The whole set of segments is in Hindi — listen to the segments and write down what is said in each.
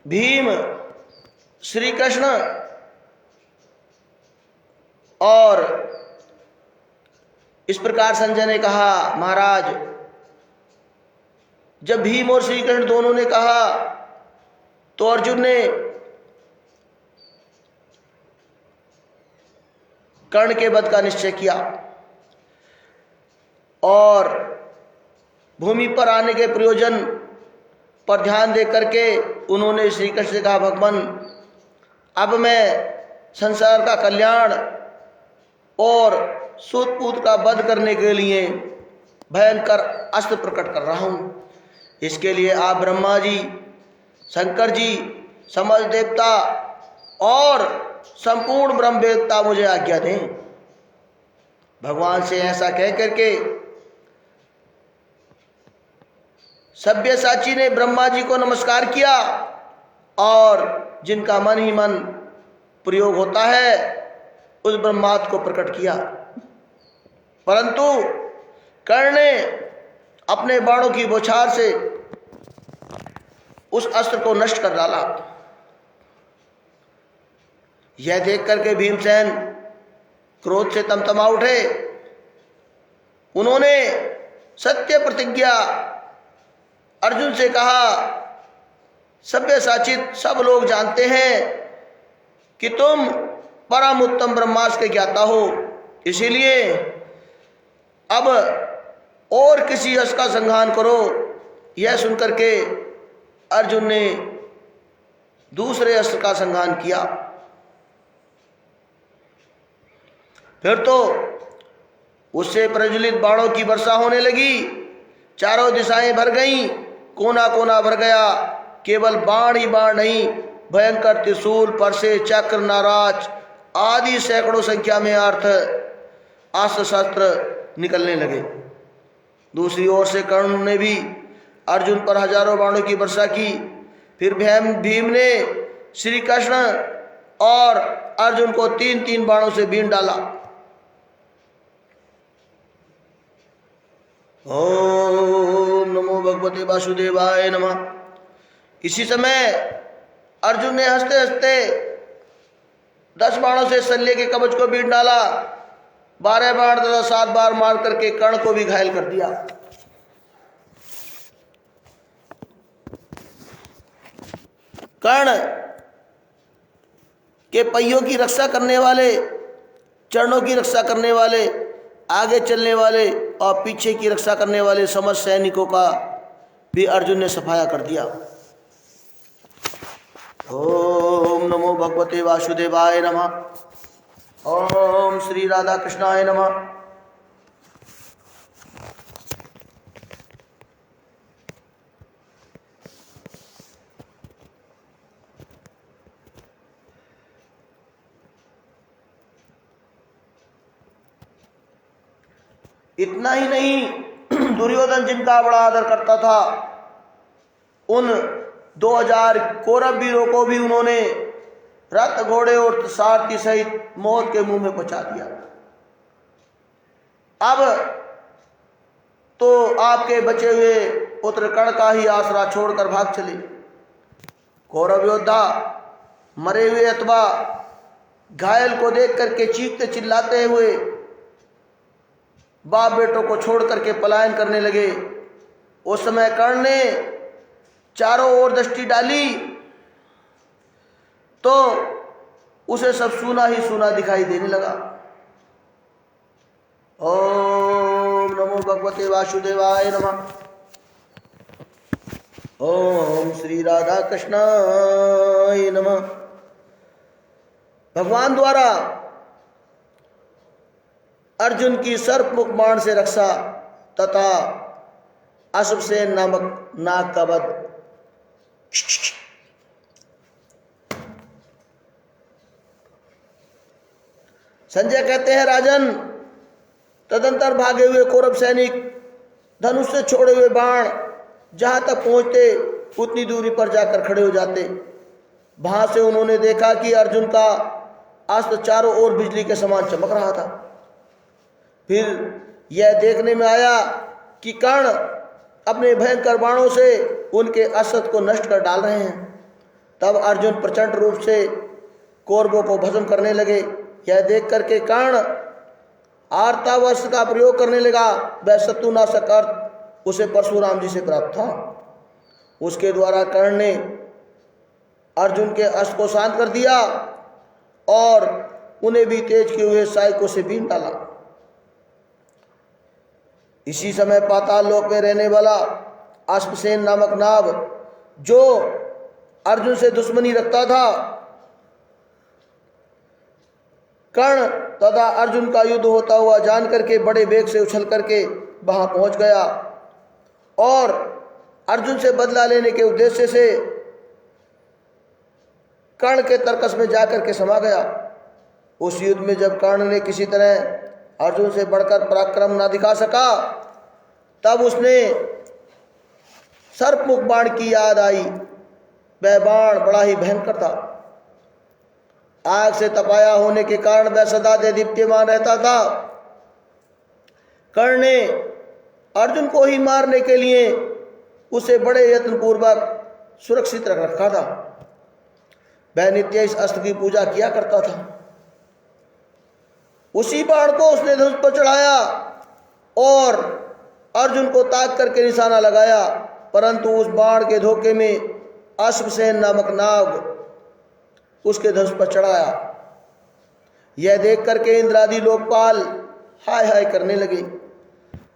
भीम, श्री कृष्ण और इस प्रकार संजय ने कहा, महाराज जब भीम और श्री कृष्ण दोनों ने कहा तो अर्जुन ने कर्ण के वध का निश्चय किया और भूमि पर आने के प्रयोजन पर ध्यान दे करके उन्होंने श्री कृष्ण से कहा, भगवान अब मैं संसार का कल्याण और सूत पूत का वध करने के लिए भयंकर अस्त्र प्रकट कर रहा हूं। इसके लिए आप ब्रह्मा जी, शंकर जी, समस्त देवता और संपूर्ण ब्रह्म देवता मुझे आज्ञा दें। भगवान से ऐसा कह करके सब्यसाची ने ब्रह्मा जी को नमस्कार किया और जिनका मन ही मन प्रयोग होता है उस ब्रह्मास्त्र को प्रकट किया, परंतु कर्ण ने अपने बाणों की बौछार से उस अस्त्र को नष्ट कर डाला। यह देख करके भीमसेन क्रोध से तमतमा उठे। उन्होंने सत्य प्रतिज्ञा अर्जुन से कहा, सब्यसाचित सब लोग जानते हैं कि तुम परम उत्तम ब्रह्मास्त्र के ज्ञाता हो, इसीलिए अब और किसी अस्त्र का संधान करो। यह सुनकर के अर्जुन ने दूसरे अस्त्र का संधान किया। फिर तो उससे प्रज्वलित बाणों की वर्षा होने लगी। चारों दिशाएं भर गईं, कोना कोना भर गया। केवल बाण ही बाण नहीं, भयंकर त्रिशूल, परसे, चक्र, नाराज आदि सैकड़ों संख्या में अस्त्र शस्त्र निकलने लगे। दूसरी ओर से कर्ण ने भी अर्जुन पर हजारों बाणों की वर्षा की। फिर भीम ने श्री कृष्ण और अर्जुन को 3-3 बाणों से बीन डाला। ओम नमो भगवते वासुदेवाय नमः। इसी समय अर्जुन ने हंसते हंसते 10 बाणों से शल्य के कवच को बीन डाला। 12 बाण तथा 7 बार मार करके कर्ण को भी घायल कर दिया। कर्ण के पहियों की रक्षा करने वाले, चरणों की रक्षा करने वाले, आगे चलने वाले और पीछे की रक्षा करने वाले समस्त सैनिकों का भी अर्जुन ने सफाया कर दिया। ओम नमो भगवते वासुदेवाय नमः। ओम श्री राधा कृष्णाय नमः। इतना ही नहीं, दुर्योधन जिनका बड़ा आदर करता था, उन 2000 कौरव वीरों को भी उन्होंने रथ, घोड़े और सारथी सहित मौत के मुंह में पहुंचा दिया। अब तो आपके बचे हुए पुत्र कर्ण का ही आसरा छोड़कर भाग चले। कौरव योद्धा मरे हुए अथवा घायल को देख करके चीखते चिल्लाते हुए बाप बेटों को छोड़ करके पलायन करने लगे। उस समय कर्ण ने चारों ओर दृष्टि डाली तो उसे सब सूना ही सूना दिखाई देने लगा। ओम नमो भगवते वासुदेवाय नमः। ओम श्री राधा कृष्णाय नमः। भगवान द्वारा अर्जुन की सर्पमुख बाण से रक्षा तथा अश्वसेन नामक नाग का वध। संजय कहते हैं, राजन तदंतर भागे हुए कौरव सैनिक धनुष से छोड़े हुए बाण जहां तक पहुंचते उतनी दूरी पर जाकर खड़े हो जाते। वहां से उन्होंने देखा कि अर्जुन का अस्त्र चारों ओर बिजली के समान चमक रहा था। फिर यह देखने में आया कि कर्ण अपने भयंकर बाणों से उनके अस्त्र को नष्ट कर डाल रहे हैं। तब अर्जुन प्रचंड रूप से कौरवों को भस्म करने लगे। यह देख करके कर्ण आर्तावस्त्र का प्रयोग करने लगा। वह शत्रुनाशक अर्थ उसे परशुराम जी से प्राप्त था। उसके द्वारा कर्ण ने अर्जुन के अस्त्र को शांत कर दिया और उन्हें भी तेज किए हुए सहायकों से बीन डाला। इसी समय पाताल लोक में रहने वाला अश्वसेन नामक नाग, जो अर्जुन से दुश्मनी रखता था, कर्ण तथा अर्जुन का युद्ध होता हुआ जान करके बड़े वेग से उछल करके वहां पहुंच गया और अर्जुन से बदला लेने के उद्देश्य से कर्ण के तर्कस में जाकर के समा गया। उस युद्ध में जब कर्ण ने किसी तरह अर्जुन से बढ़कर पराक्रम न दिखा सका, तब उसने सर्पमुख बाण की याद आई। वह बाण बड़ा ही भयंकर था। आग से तपाया होने के कारण वह सदा दीप्यमान रहता था। कर्ण ने अर्जुन को ही मारने के लिए उसे बड़े यत्न पूर्वक सुरक्षित रख रखा था। वह नित्य इस अस्त्र की पूजा किया करता था। उसी बाण को उसने धनुष पर चढ़ाया और अर्जुन को ताक करके निशाना लगाया, परंतु उस बाण के धोखे में अश्वसेन नामक नाग उसके धनुष पर चढ़ाया। यह देख करके इंद्रादि लोकपाल हाय हाय करने लगे।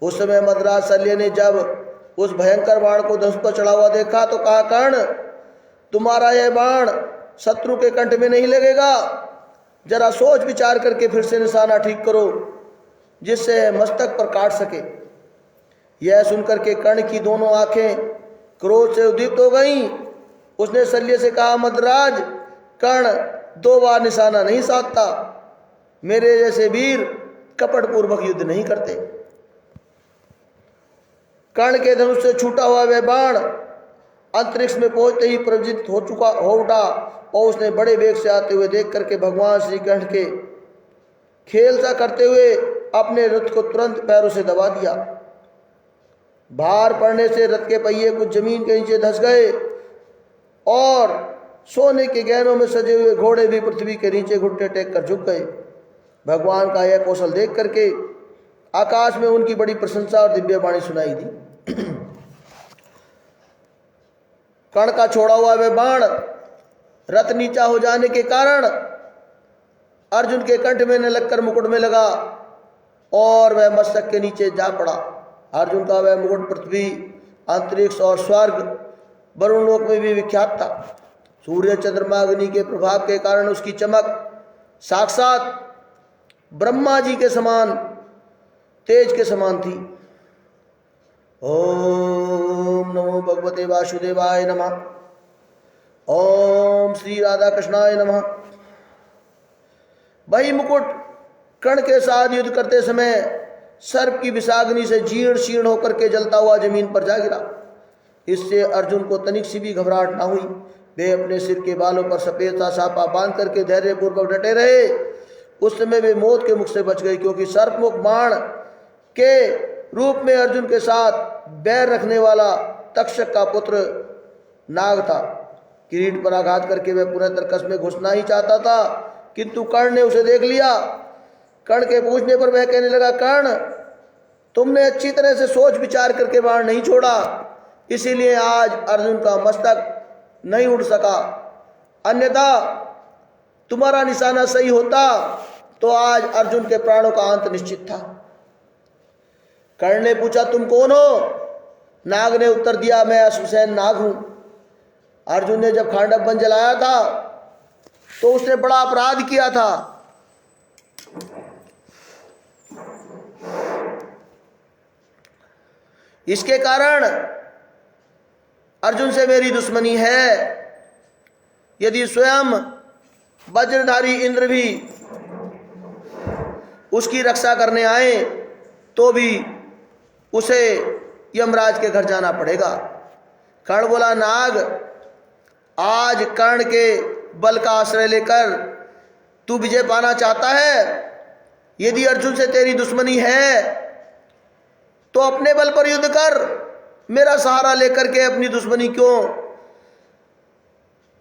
उस समय मद्राज शल्य ने जब उस भयंकर बाण को धनुष पर चढ़ा हुआ देखा तो कहा, कर्ण, तुम्हारा यह बाण शत्रु के कंठ में नहीं लगेगा। जरा सोच विचार करके फिर से निशाना ठीक करो, जिससे मस्तक पर काट सके। यह सुनकर के कर्ण की दोनों आंखें क्रोध से उद्दीप्त हो गईं। उसने शल्य से कहा, मद्राज, कर्ण 2 बार निशाना नहीं साधता। मेरे जैसे वीर कपट पूर्वक युद्ध नहीं करते। कर्ण के धनुष से छूटा हुआ वह बाण अंतरिक्ष में पहुंचते ही प्रज्वलित हो उठा और उसने बड़े वेग से आते हुए देख करके भगवान श्री कृष्ण के खेल सा करते हुए अपने रथ को तुरंत पैरों से दबा दिया। भार पड़ने से रथ के पहिए कुछ जमीन के नीचे धंस गए और सोने के गहनों में सजे हुए घोड़े भी पृथ्वी के नीचे घुटने टेक कर झुक गए। भगवान का यह कौशल देख करके आकाश में उनकी बड़ी प्रशंसा और दिव्य वाणी सुनाई दी। कर्ण का छोड़ा हुआ वह बाण रथ नीचा हो जाने के कारण अर्जुन के कंठ में न लगकर मुकुट में लगा और वह मस्तक के नीचे जा पड़ा। अर्जुन का वह मुकुट पृथ्वी, अंतरिक्ष और स्वर्ग वरुण लोक में भी विख्यात था। सूर्य, चंद्रमा, अग्नि के प्रभाव के कारण उसकी चमक साक्षात ब्रह्मा जी के समान, तेज के समान थी। ओम नमो भगवते वासुदेवाय नमः। ओम श्री राधा कृष्णाय नमः। वही मुकुट कर्ण के साथ युद्ध करते समय सर्प की विषाग्नि से जीर्ण शीर्ण होकर के जलता हुआ जमीन पर जा गिरा। इससे अर्जुन को तनिक सी भी घबराहट ना हुई। वे अपने सिर के बालों पर सफेद सा सापा बांध करके धैर्य पूर्वक डटे रहे। उस समय वे मौत के मुख से बच गए, क्योंकि सर्पमुख बाण के रूप में अर्जुन के साथ बैर रखने वाला तक्षक का पुत्र नाग था। किरीट पर आघात करके वह पुनः तर्कस में घुसना ही चाहता था, किंतु कर्ण ने उसे देख लिया। कर्ण के पूछने पर वह कहने लगा, कर्ण, तुमने अच्छी तरह से सोच विचार करके बाण नहीं छोड़ा, इसीलिए आज अर्जुन का मस्तक नहीं उड़ सका। अन्यथा तुम्हारा निशाना सही होता तो आज अर्जुन के प्राणों का अंत निश्चित था। कर्ण ने पूछा, तुम कौन हो? नाग ने उत्तर दिया, मैं अश्वसेन नाग हूं। अर्जुन ने जब खांडव वन जलाया था तो उसने बड़ा अपराध किया था। इसके कारण अर्जुन से मेरी दुश्मनी है। यदि स्वयं वज्रधारी इंद्र भी उसकी रक्षा करने आए तो भी उसे यमराज के घर जाना पड़ेगा। कर्ण बोला, नाग, आज कर्ण के बल का आश्रय लेकर तू विजय पाना चाहता है? यदि अर्जुन से तेरी दुश्मनी है तो अपने बल पर युद्ध कर। मेरा सहारा लेकर के अपनी दुश्मनी क्यों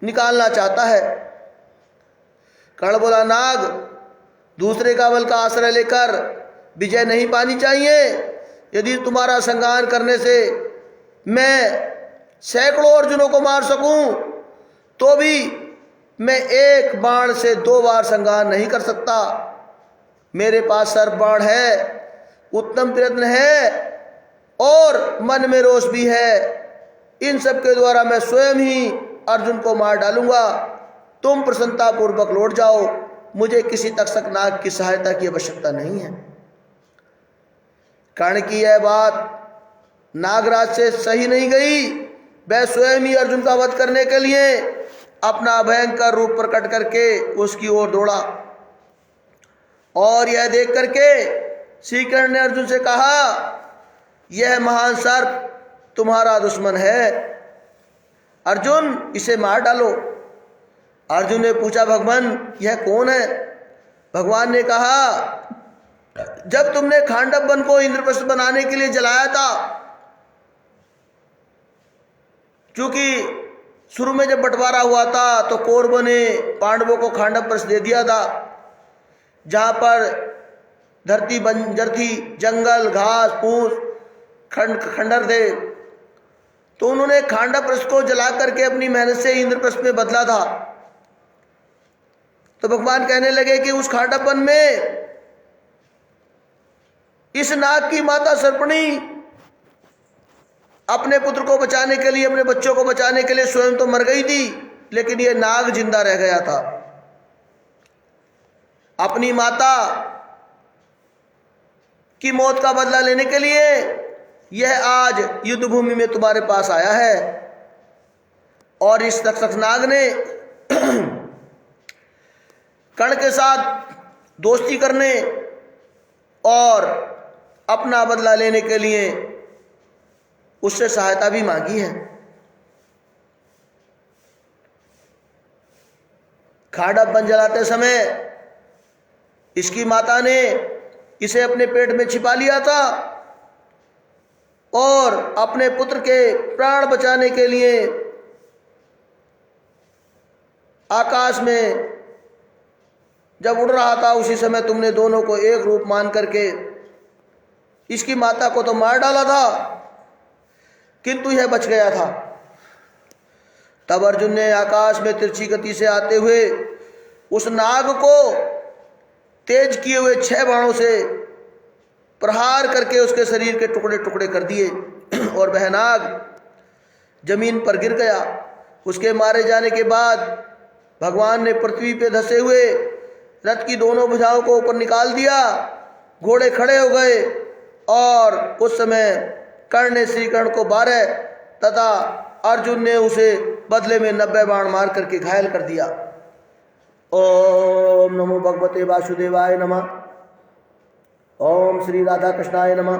निकालना चाहता है। कर्ण बोला, नाग, दूसरे का बल का आश्रय लेकर विजय नहीं पानी चाहिए। यदि तुम्हारा संहार करने से मैं सैकड़ों अर्जुनों को मार सकूं तो भी मैं एक बाण से 2 बार संहार नहीं कर सकता। मेरे पास सर्प बाण है, उत्तम प्रयत्न है और मन में रोष भी है। इन सब के द्वारा मैं स्वयं ही अर्जुन को मार डालूंगा। तुम प्रसन्नता पूर्वक लौट जाओ, मुझे किसी तक्षक नाग की सहायता की आवश्यकता नहीं है। कर्ण की यह बात नागराज से सही नहीं गई। वह स्वयं ही अर्जुन का वध करने के लिए अपना भयंकर रूप प्रकट करके उसकी ओर दौड़ा। और यह देख करके श्री कृष्ण ने अर्जुन से कहा, यह महान सर्प तुम्हारा दुश्मन है, अर्जुन इसे मार डालो। अर्जुन ने पूछा, भगवान यह कौन है? भगवान ने कहा, जब तुमने खांडव वन को इंद्रप्रस्थ बनाने के लिए जलाया था, क्योंकि शुरू में जब बंटवारा हुआ था तो कौरवों ने पांडवों को खांडव प्रस्थ दे दिया था, जहां पर धरती बंजर थी, जंगल, घास फूस, खंडर थे। तो उन्होंने खांडव प्रस्थ को जला करके अपनी मेहनत से इंद्रप्रस्थ में बदला था। तो भगवान कहने लगे कि उस खांडव वन में इस नाग की माता सर्पणी अपने पुत्र को बचाने के लिए, अपने बच्चों को बचाने के लिए स्वयं तो मर गई थी, लेकिन यह नाग जिंदा रह गया था। अपनी माता की मौत का बदला लेने के लिए यह आज युद्ध भूमि में तुम्हारे पास आया है। और इस तक्षक नाग ने कर्ण के साथ दोस्ती करने और अपना बदला लेने के लिए उससे सहायता भी मांगी है। खांडव वन जलाते समय इसकी माता ने इसे अपने पेट में छिपा लिया था और अपने पुत्र के प्राण बचाने के लिए आकाश में जब उड़ रहा था, उसी समय तुमने दोनों को एक रूप मान करके इसकी माता को तो मार डाला था, किंतु यह बच गया था। तब अर्जुन ने आकाश में तिरछी गति से आते हुए उस नाग को तेज किए हुए 6 बाणों से प्रहार करके उसके शरीर के टुकड़े टुकड़े कर दिए और वह नाग जमीन पर गिर गया। उसके मारे जाने के बाद भगवान ने पृथ्वी पे धसे हुए रथ की दोनों भुजाओं को ऊपर निकाल दिया, घोड़े खड़े हो गए और उस समय कर्ण ने श्री कृष्ण को 12 तथा अर्जुन ने उसे बदले में 90 बाण मार करके घायल कर दिया। ओम नमो भगवते वासुदेवाय नमः। ओम श्री राधा कृष्णाय नमः।